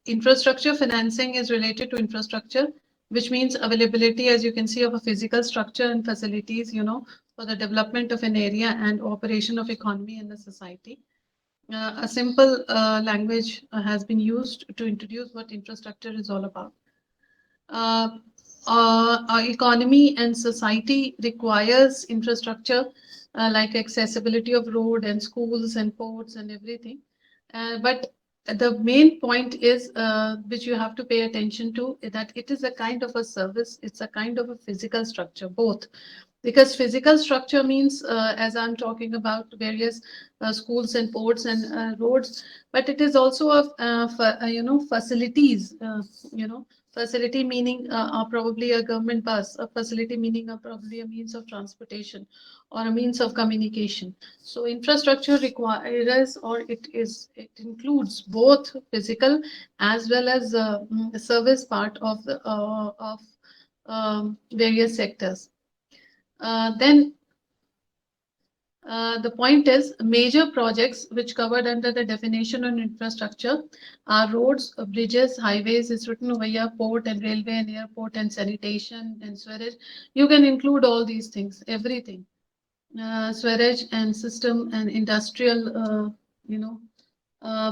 infrastructure financing is related to infrastructure, which means availability, as you can see, of a physical structure and facilities, for the development of an area and operation of economy in the society. A simple language has been used to introduce what infrastructure is all about. Uh, our economy and society requires infrastructure like accessibility of road and schools and ports and everything. But the main point is, which you have to pay attention to, is that it is a kind of a service, it's a kind of a physical structure, both. Because physical structure means, as I'm talking about various schools and ports and roads, but it is also of, facilities, facility meaning probably a government bus, a facility meaning probably a means of transportation or a means of communication. So infrastructure requires, or it includes both physical as well as service part of various sectors. Then the point is, major projects which covered under the definition on infrastructure are roads, bridges, highways, is written over here, port and railway and airport and sanitation and sewage. You can include all these things, everything. Sewage and system and industrial,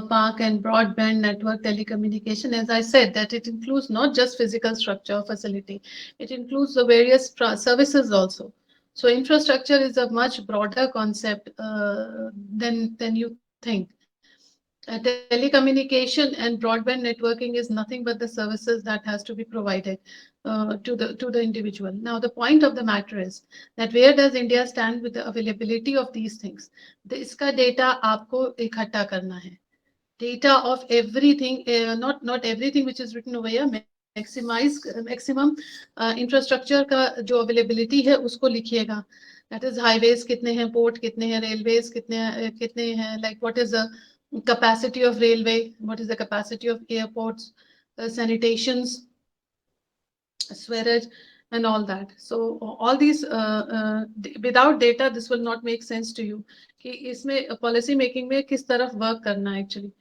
park and broadband network telecommunication. As I said, that it includes not just physical structure or facility, it includes the various services also. So infrastructure is a much broader concept than you think. Telecommunication and broadband networking is nothing but the services that has to be provided to the individual. Now, the point of the matter is that where does India stand with the availability of these things? इसका data आपको इकट्ठा करना है. Data of everything, not everything which is written over here. Maximum infrastructure का जो availability है उसको लिखिएगा. That is highways कितने हैं, port कितने हैं, railways कितने हैं, like what is the capacity of railway, what is the capacity of airports, sanitations, sewage, and all that. So all these, without data, this will not make sense to you. कि इसमें policy making में किस तरफ work करना है actually.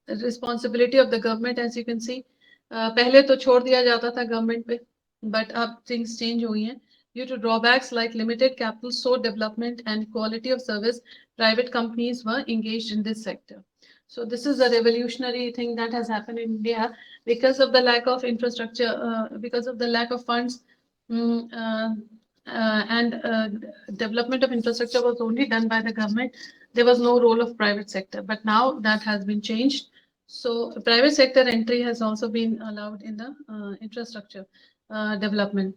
Responsibility of the government, as you can see, पहले तो छोड़ दिया जाता था government पे, but अब things change हुई हैं. Due to drawbacks like limited capital, so development and quality of service, private companies were engaged in this sector. So this is a revolutionary thing that has happened in India because of the lack of infrastructure, because of the lack of funds, mm, and development of infrastructure was only done by the government. There was no role of private sector, but now that has been changed. So private sector entry has also been allowed in the infrastructure development.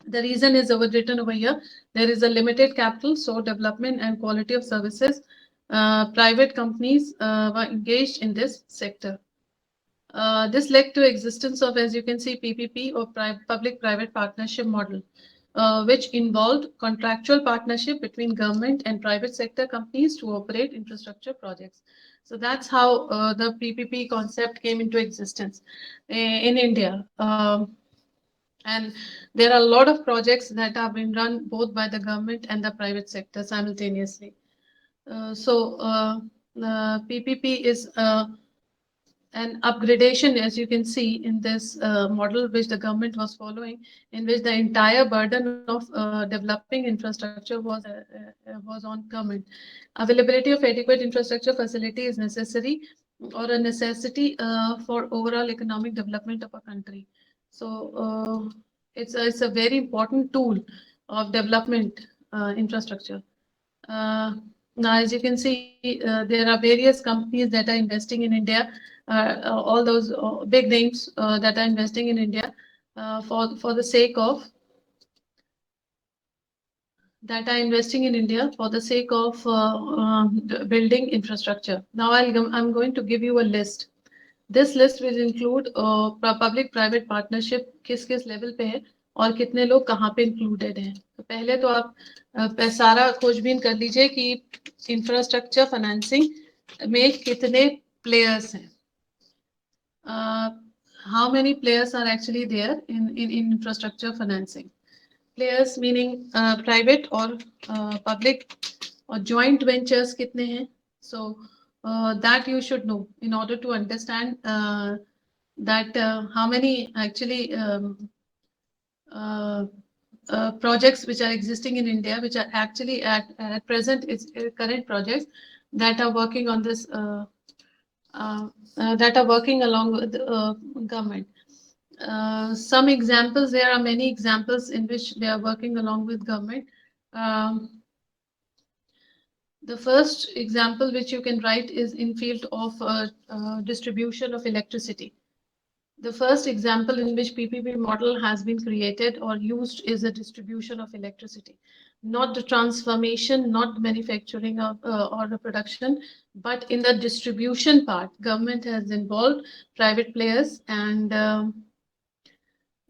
The reason is written over here. There is a limited capital, so development and quality of services. Private companies were engaged in this sector. This led to existence of, as you can see, PPP or public-private partnership model, which involved contractual partnership between government and private sector companies to operate infrastructure projects. So that's how the PPP concept came into existence in India. And there are a lot of projects that have been run both by the government and the private sector simultaneously. PPP is an upgradation, as you can see in this model which the government was following, in which the entire burden of developing infrastructure was on government. Availability of adequate infrastructure facility is necessary or a necessity for overall economic development of a country. So it's a very important tool of development infrastructure. Now, as you can see, there are various companies that are investing in India, all those big names that are investing in India for the sake of building infrastructure. Now, I'm going to give you a list. This list will include public-private partnership किस level पे है और कितने लोग कहाँ पे included हैं. तो पहले तो आप सारा खोजबीन कर लीजिए कि infrastructure financing में कितने players हैं. How many players are actually there in infrastructure financing? Players meaning private or public or joint ventures कितने हैं? So that you should know in order to understand that how many actually uh, projects which are existing in India, which are actually at present is current projects that are working on this, uh, that are working along with the government. Some examples, there are many examples in which they are working along with government. Um, the first example which you can write is in field of distribution of electricity. The first example in which PPP model has been created or used is the distribution of electricity, not the transformation, not manufacturing of, or the production, but in the distribution part, government has involved private players and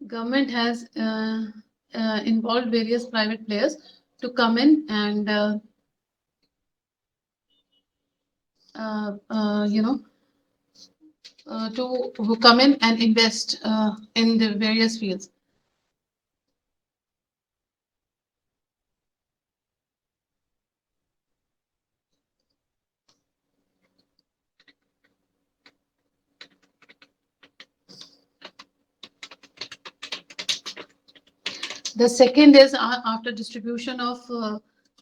government has involved various private players to come in and you know to who come in and invest in the various fields. The second is after distribution of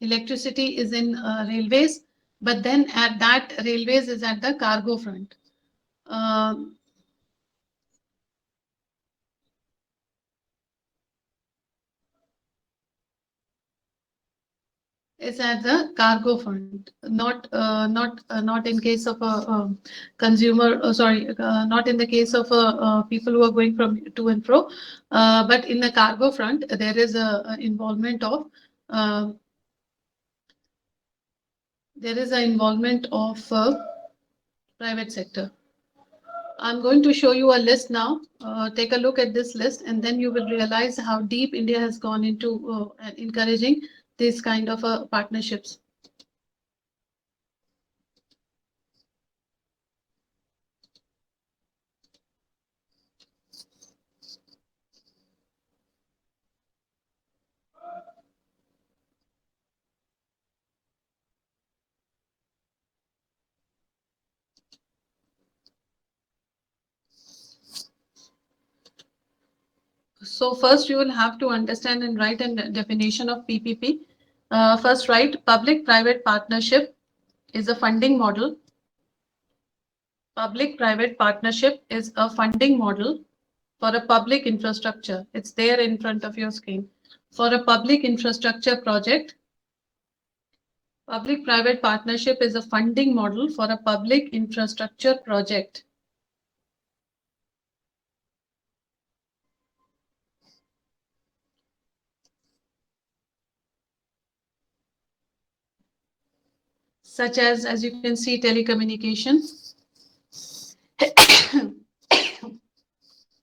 electricity is in railways, but then at that railways is at the cargo front. Um is at the cargo front, not in case of a consumer. Sorry, not in the case of people who are going from to and fro, but in the cargo front there is a involvement of uh, there is an involvement of private sector. I'm going to show you a list now. Take a look at this list, and then you will realize how deep India has gone into encouraging these kind of partnerships. So first, you will have to understand and write a definition of PPP. First, write public-private partnership is a funding model. Public-private partnership is a funding model for a public infrastructure. It's there in front of your screen. For a public infrastructure project, public-private partnership is a funding model for a public infrastructure project. Such as you can see, telecommunications,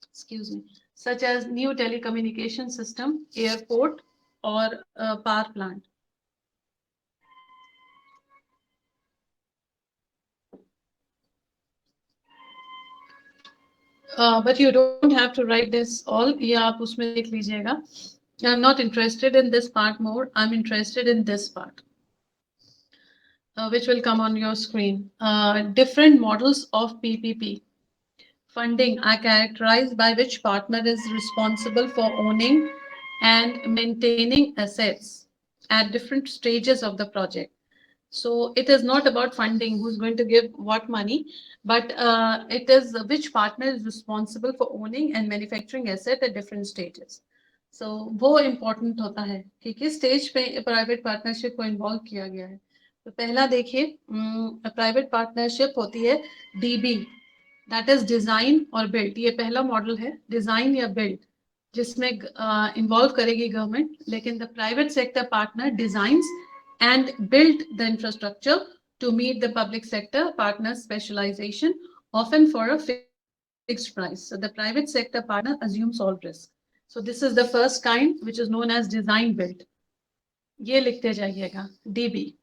excuse me, such as new telecommunication system, airport, or power plant. But you don't have to write this all. ये आप उसमें देख लीजिएगा. I'm not interested in this part more. I'm interested in this part, which will come on your screen. Different models of PPP funding are characterized by which partner is responsible for owning and maintaining assets at different stages of the project. So it is not about funding, who's going to give what money, but it is which partner is responsible for owning and manufacturing asset at different stages. So वो important होता है कि किस stage पे private partnership को involve किया गया है. तो पहला देखिए, प्राइवेट पार्टनरशिप होती है डीबी, दैट इज डिजाइन और बिल्ड. ये पहला मॉडल है, डिजाइन या बिल्ड, जिसमें इन्वॉल्व करेगी गवर्नमेंट, लेकिन the private sector partner designs and build the infrastructure to meet the public sector partner specialization, often for a fixed price. So the private sector partner assumes all risk. So this is the first kind, which is known as design build. ये लिखते जाइएगा, DB.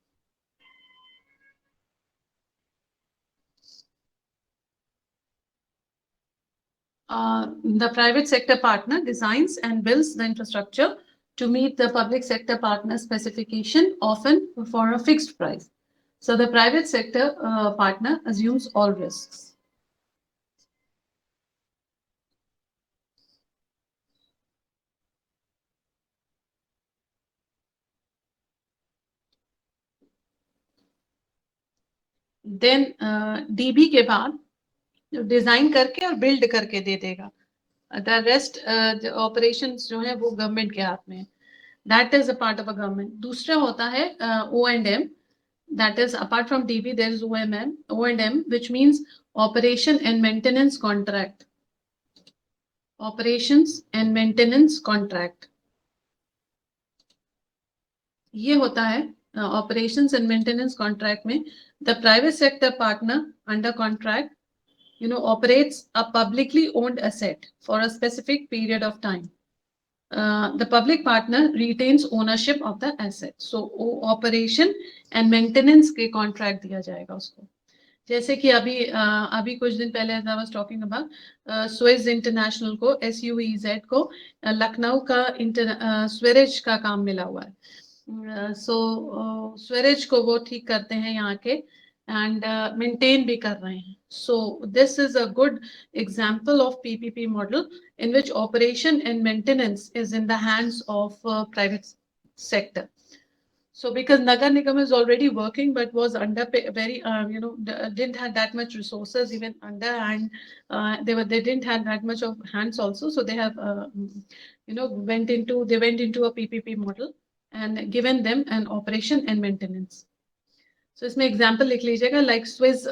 The private sector partner designs and builds the infrastructure to meet the public sector partner specification, often for a fixed price. So the private sector partner assumes all risks. Then DB के बाद design करके और build करके दे देगा. The rest operation जो है वो government के हाथ में है. That is a part of a government. दूसरा होता है O&M. That is apart from DB there is O&M which means operation and maintenance contract. Operations and maintenance contract. ये होता है operations and maintenance contract में the private sector partner under contract operates a publicly owned asset for a specific period of time. The public partner retains ownership of the asset. So operation and maintenance के contract दिया जाएगा उसको. जैसे कि अभी कुछ दिन पहले I was talking about Suez international को SUEZ को लखनऊ का स्वेरेज का काम मिला हुआ है. स्वेरेज को वो ठीक करते हैं यहाँ के एंड मेंटेन भी कर रहे हैं. So this is a good example of PPP model in which operation and maintenance is in the hands of private sector. So because Nagar Nigam is already working but was under very didn't have that much resources even under, and they didn't have that much of hands also, so they have went into a PPP model and given them an operation and maintenance. So इसमें example लिख लीजिएगा like Swiss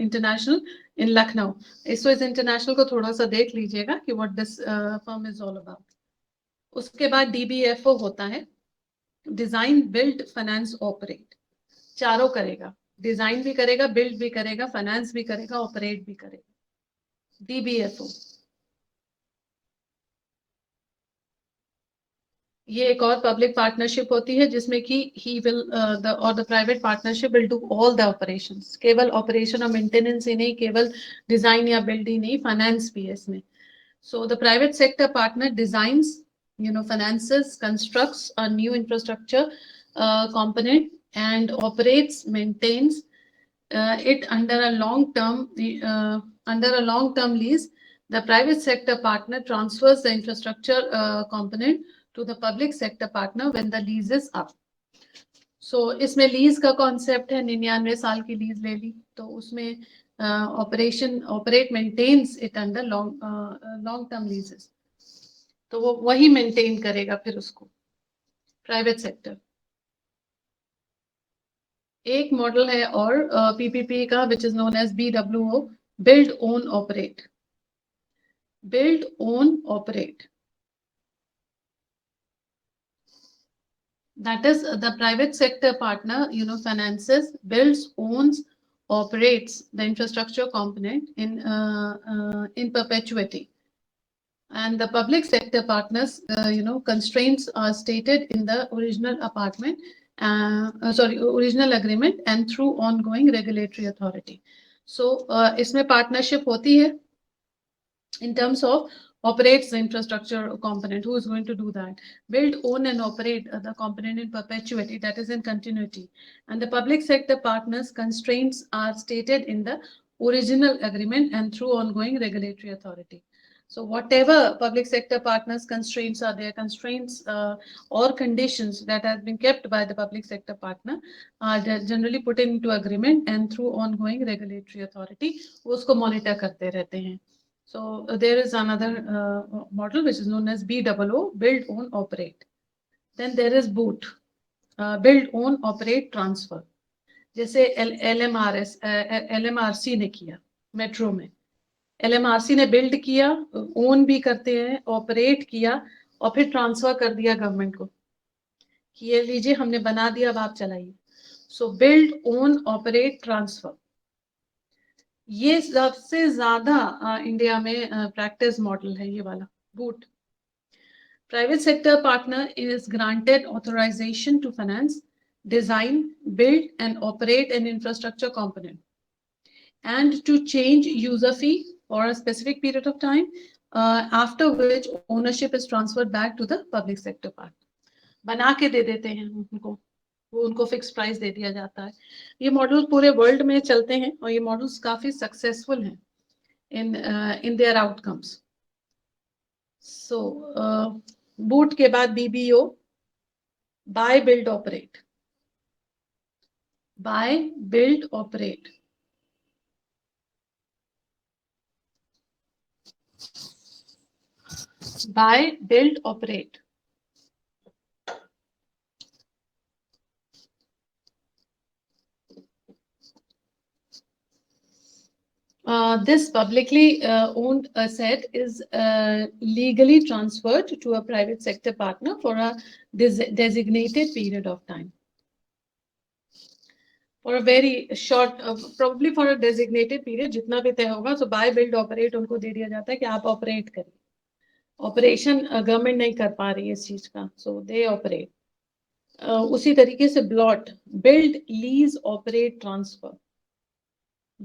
International in Lucknow. Swiss International को थोड़ा सा देख लीजिएगा कि what this firm is all about. उसके बाद DBFO होता है डिजाइन बिल्ड फाइनेंस ऑपरेट. चारों करेगा. डिजाइन भी करेगा, बिल्ड भी करेगा, फाइनेंस भी करेगा, ऑपरेट भी करेगा. DBFO ये एक और पब्लिक पार्टनरशिप होती है जिसमें कि he will the private partnership will do all the operations. केवल ऑपरेशन और मेंटेनेंस ही नहीं, केवल डिजाइन या बिल्ड ही नहीं, फाइनेंस भी है इसमें. So the private sector partner designs, finances, constructs a new infrastructure component and operates, maintains it under a long-term lease. The private sector partner transfers the infrastructure component to the public sector partner when the lease is up. So इसमें lease का concept है. 99 साल की lease ले ली तो उसमें operate maintenance it under long term leases. तो वो वही मेंटेन करेगा फिर उसको प्राइवेट सेक्टर. एक मॉडल है और PPP का which is known as BWO, build own operate. Build own operate, that is the private sector partner finances, builds, owns, operates the infrastructure component in perpetuity, and the public sector partners constraints are stated in the original original agreement and through ongoing regulatory authority. So इसमें partnership होती है in terms of operates the infrastructure component. Who is going to do that? Build, own and operate the component in perpetuity, that is in continuity. And the public sector partners constraints are stated in the original agreement and through ongoing regulatory authority. So whatever public sector partners constraints are there, constraints or conditions that have been kept by the public sector partner are generally put into agreement and through ongoing regulatory authority उसको monitor करते रहते हैं. So there is another model which is known as BOO, build, own, operate. Then there is BOOT, build, own, operate, transfer. जैसे LMRC ने किया metro में. LMRC ने build किया, ओन भी करते हैं, ऑपरेट किया और फिर ट्रांसफर कर दिया गवर्नमेंट को कि ये लीजिए हमने बना दिया, अब आप चलाइए. सो बिल्ड, ओन, ऑपरेट, ट्रांसफर ये सबसे ज्यादा इंडिया में प्रैक्टिस मॉडल है ये वाला boot. Private sector partner is granted authorization to finance, design, build and operate an infrastructure component and to change user fee for a specific period of time, after which ownership is transferred back to the public sector partner. बना के दे देते हैं उनको वो उनको fix price दे दिया जाता है। ये मॉडल पूरे वर्ल्ड में चलते हैं और ये मॉडल्स काफी सक्सेसफुल हैं in their outcomes. So boot के बाद BBO, buy build operate, buy build operate. Buy build operate. This publicly owned asset is legally transferred to a private sector partner for a designated period of time. For a very short, probably for a designated period, जितना भी तय होगा, so buy build operate उनको दे दिया जाता है कि आप ऑपरेट करें. ऑपरेशन गवर्नमेंट नहीं कर पा रही है इस चीज का, सो दे ऑपरेट. उसी तरीके से blot, build lease operate transfer,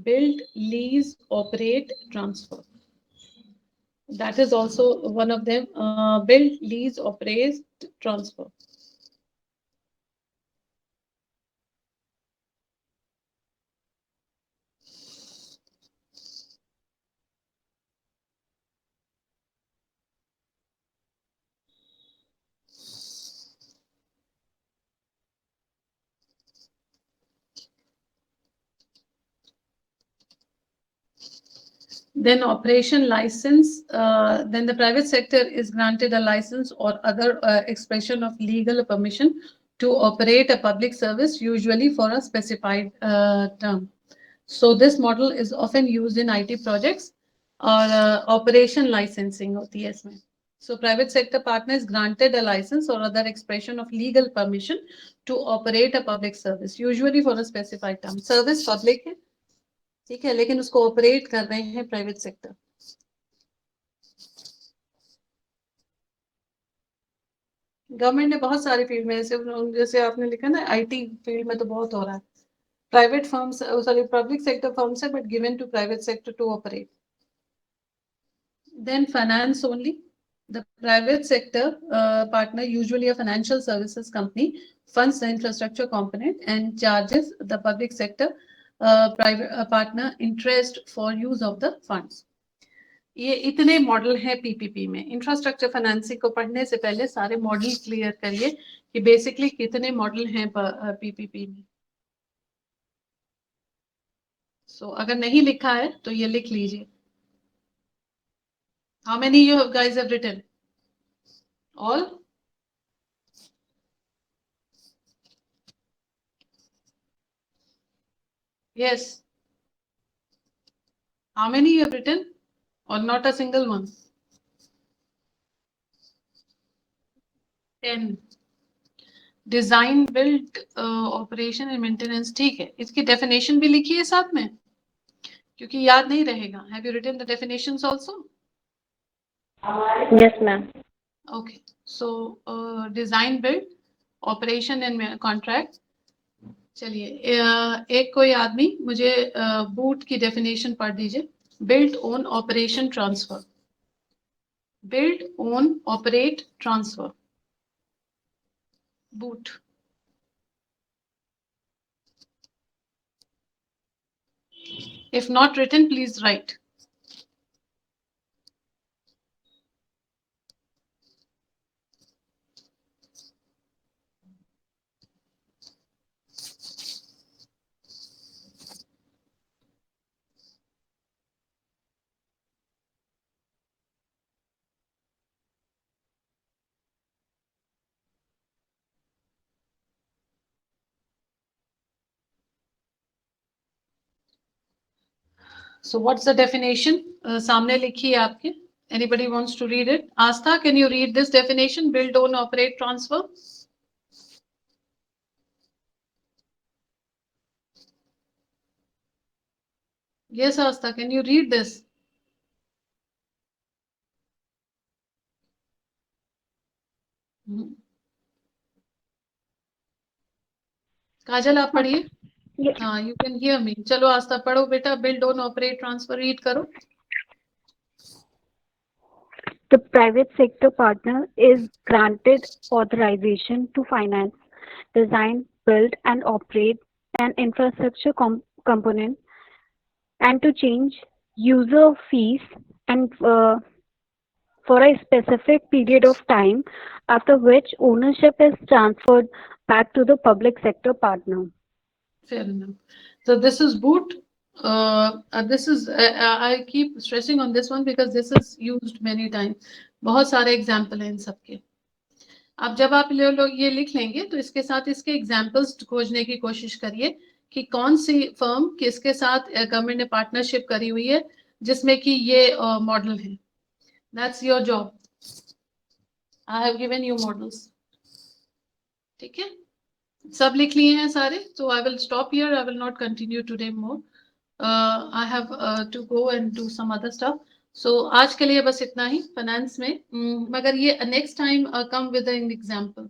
build lease operate transfer, that is also one of them. Build lease operate transfer. Then operation license, then the private sector is granted a license or other expression of legal permission to operate a public service, usually for a specified term. So this model is often used in IT projects or operation licensing होती है इसमें. So private sector partner is granted a license or other expression of legal permission to operate a public service, usually for a specified term. Service public है, ठीक है, लेकिन उसको operate कर रहे हैं प्राइवेट सेक्टर. गवर्नमेंट ने बहुत सारी फील्ड में, जैसे आपने लिखा ना आईटी फील्ड में तो बहुत हो रहा है. Private firms, sorry public sector firms है, but given to private sector to operate. Then finance only. The private sector partner, usually a financial services company, funds the infrastructure component and charges the public sector private partner interest for use of the funds. ये इतने model है PPP में. Infrastructure financing को पढ़ने से पहले सारे model clear करिए कि बेसिकली कितने मॉडल हैं पीपीपी में. सो अगर नहीं लिखा है तो ये लिख लीजिए. How many you guys have written? All? Yes. How many you have written? Or not a single one? 10. Design, build, operation and maintenance. ठीक है, इसकी definition भी लिखिए साथ में, क्योंकि याद नहीं रहेगा. Have you written the definitions also? Yes, ma'am. Okay. So design, build, operation and contract. चलिए एक कोई आदमी मुझे बूट की डेफिनेशन पढ़ दीजिए. Build, own, operation, transfer. Build, own, operate, transfer. Boot. If not written, please write. So what's the definition? सामने लिखी है आपके. Anybody wants to read it? Astha, can you read this definition? Build, own, operate, transfer. Yes, Astha, can you read this? काजल आप पढ़िए. हाँ, you can hear me. चलो आस्था पढ़ो बेटा. Build, own, operate, transfer. Read करो. The private sector partner is granted authorization to finance, design, build and operate an infrastructure component and to change user fees and for a specific period of time, after which ownership is transferred back to the public sector partner. Fair enough. So this is boot. This is I keep stressing on this one because this is used many times. बहुत सारे example हैं इन सबके. अब जब आप लोग ये लिख लेंगे तो इसके साथ इसके एग्जाम्पल्स खोजने की कोशिश करिए कि कौन सी फर्म किसके साथ गवर्नमेंट ने पार्टनरशिप करी हुई है जिसमें कि ये मॉडल है. That's your job. I have given you models. ठीक है, सब लिख लिए हैं सारे. तो I will stop here. I will not continue today more. I have to go and do some other stuff. So आज के लिए बस इतना ही फाइनेंस में. मगर ये next time come with an example.